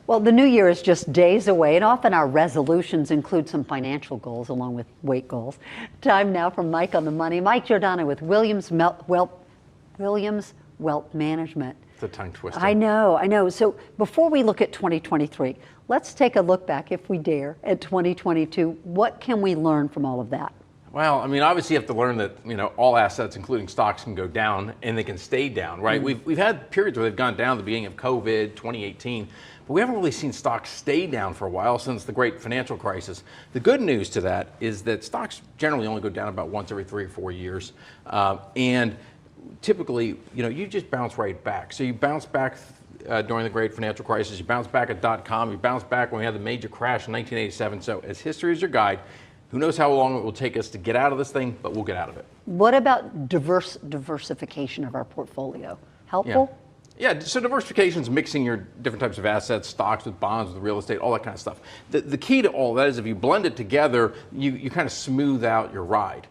Well, the new year is just days away, and often our resolutions include some financial goals along with weight goals. Time now for Mike on the Money. Mike Giordano with Williams Wealth Management. It's a tongue twister. I know. So before we look at 2023, let's take a look back, if we dare, at 2022. What can we learn from all of that? Well, I mean, obviously you have to learn that, all assets, including stocks, can go down and they can stay down, right? We've had periods where they've gone down at the beginning of COVID, 2018, but we haven't really seen stocks stay down for a while since the great financial crisis. The good news to that is that stocks generally only go down about once every 3 or 4 years. And typically, you just bounce right back. So you bounce back during the great financial crisis, you bounce back at .com, you bounce back when we had the major crash in 1987. So as history is your guide, who knows how long it will take us to get out of this thing, but we'll get out of it. What about diversification of our portfolio? Helpful? Yeah, so diversification is mixing your different types of assets, stocks with bonds, with real estate, all that kind of stuff. The key to all that is if you blend it together, you kind of smooth out your ride.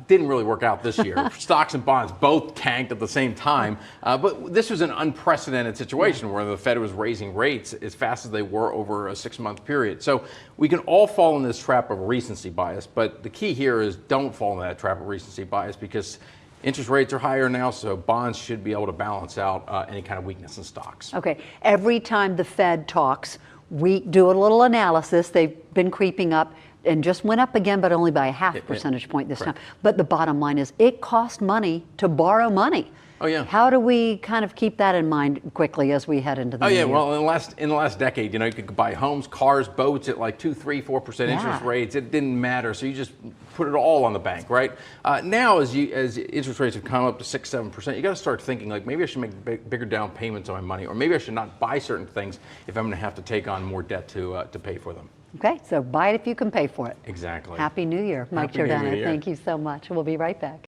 Didn't really work out this year. Stocks and bonds both tanked at the same time, but this was an unprecedented situation where the Fed was raising rates as fast as they were over a 6-month period. So we can all fall in this trap of recency bias, but the key here is don't fall in that trap of recency bias because interest rates are higher now, so bonds should be able to balance out any kind of weakness in stocks. Okay, every time the Fed talks, we do a little analysis. They've been creeping up and just went up again, but only by a half percentage point this time. But the bottom line is it costs money to borrow money. Oh, yeah. How do we kind of keep that in mind quickly as we head into the new year? Well, in the last decade, you could buy homes, cars, boats at like 2, 3, 4% interest rates. It didn't matter, so you just put it all on the bank, right? Now, as interest rates have come up to 6, 7%, you got to start thinking like maybe I should make bigger down payments on my money, or maybe I should not buy certain things if I'm going to have to take on more debt to pay for them. Okay, so buy it if you can pay for it. Exactly. Happy New Year, Mike Giordano. Thank you so much. We'll be right back.